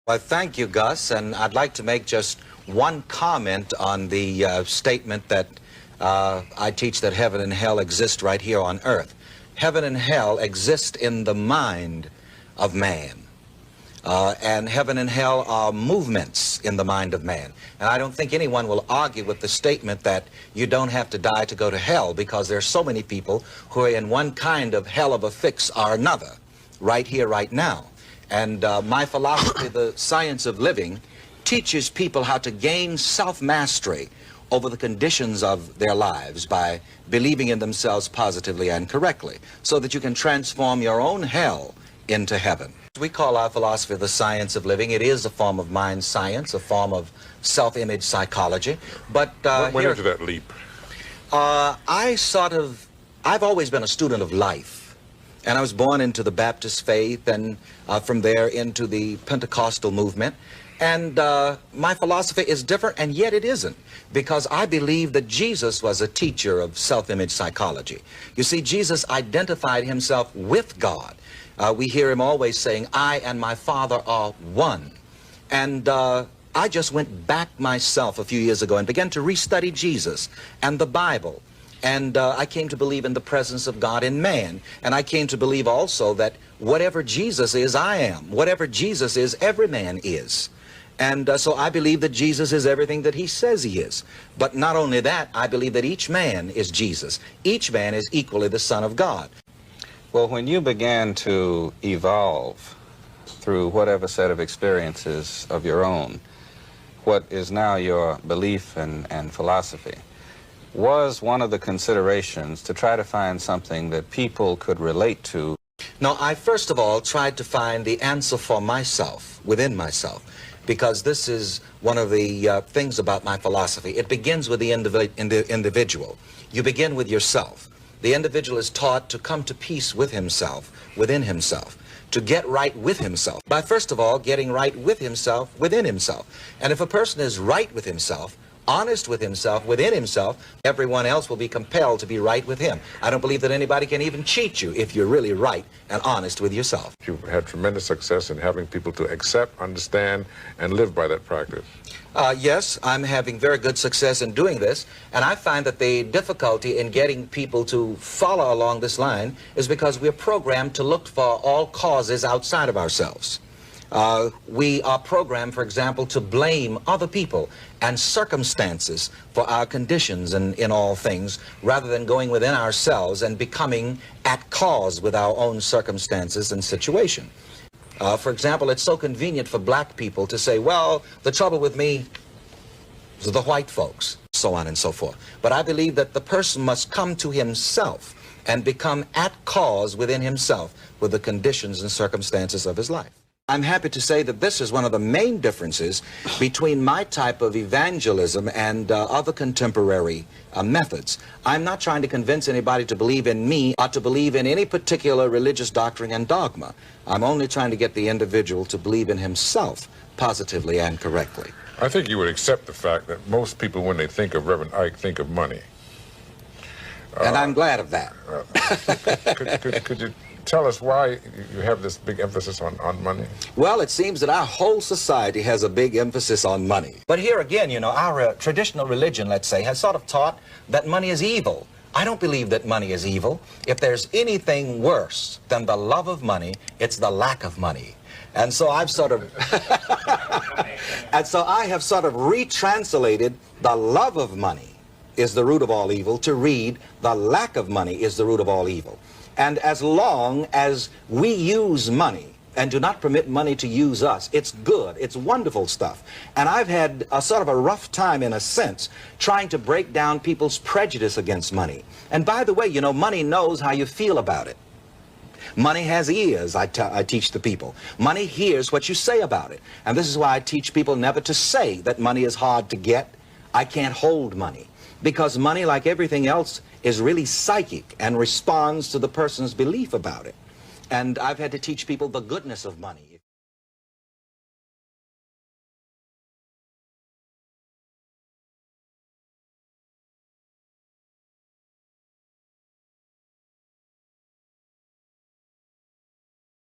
Well, thank you, Gus, and I'd like to make just one comment on the statement that I teach that heaven and hell exist right here on earth. Heaven and hell exist in the mind of man. And heaven and hell are movements in the mind of man. And I don't think anyone will argue with the statement that you don't have to die to go to hell, because there are so many people who are in one kind of hell of a fix or another, right here, right now. And my philosophy, the science of living, teaches people how to gain self-mastery over the conditions of their lives by believing in themselves positively and correctly, so that you can transform your own hell into heaven. We call our philosophy the science of living. It is a form of mind science, a form of self-image psychology. But what went into that leap? I've always been a student of life. And I was born into the Baptist faith, and from there into the Pentecostal movement. And my philosophy is different, and yet it isn't, because I believe that Jesus was a teacher of self-image psychology. You see, Jesus identified himself with God. We hear him always saying, I and my Father are one. And I just went back myself a few years ago and began to restudy Jesus and the Bible. And I came to believe in the presence of God in man. And I came to believe also that whatever Jesus is, I am. Whatever Jesus is, every man is. And so I believe that Jesus is everything that he says he is. But not only that, I believe that each man is Jesus. Each man is equally the Son of God. Well, when you began to evolve through whatever set of experiences of your own, what is now your belief and philosophy, was one of the considerations to try to find something that people could relate to? No, I first of all tried to find the answer for myself, within myself, because this is one of the things about my philosophy. It begins with the individual. You begin with yourself. The individual is taught to come to peace with himself, within himself, to get right with himself, by first of all getting right with himself, within himself. And if a person is right with himself, honest with himself, within himself, everyone else will be compelled to be right with him. I don't believe that anybody can even cheat you if you're really right and honest with yourself. You've had tremendous success in having people to accept, understand, and live by that practice. Yes, I'm having very good success in doing this, and I find that the difficulty in getting people to follow along this line is because we're programmed to look for all causes outside of ourselves. We are programmed, for example, to blame other people and circumstances for our conditions in all things, rather than going within ourselves and becoming at cause with our own circumstances and situation. For example, it's so convenient for black people to say, well, the trouble with me is the white folks, so on and so forth. But I believe that the person must come to himself and become at cause within himself with the conditions and circumstances of his life. I'm happy to say that this is one of the main differences between my type of evangelism and other contemporary methods. I'm not trying to convince anybody to believe in me or to believe in any particular religious doctrine and dogma. I'm only trying to get the individual to believe in himself positively and correctly. I think you would accept the fact that most people, when they think of Reverend Ike, think of money. And I'm glad of that. Could you tell us why you have this big emphasis on money? Well, it seems that our whole society has a big emphasis on money. But here again, you know, our traditional religion, let's say, has sort of taught that money is evil. I don't believe that money is evil. If there's anything worse than the love of money, it's the lack of money. And so I've sort of I have sort of retranslated the love of money is the root of all evil to read the lack of money is the root of all evil. And as long as we use money and do not permit money to use us, it's good, it's wonderful stuff. And I've had a sort of a rough time, in a sense, trying to break down people's prejudice against money. And by the way, you know, money knows how you feel about it. Money has ears, I teach the people. Money hears what you say about it. And this is why I teach people never to say that money is hard to get. I can't hold money. Because money, like everything else, is really psychic and responds to the person's belief about it. And I've had to teach people the goodness of money.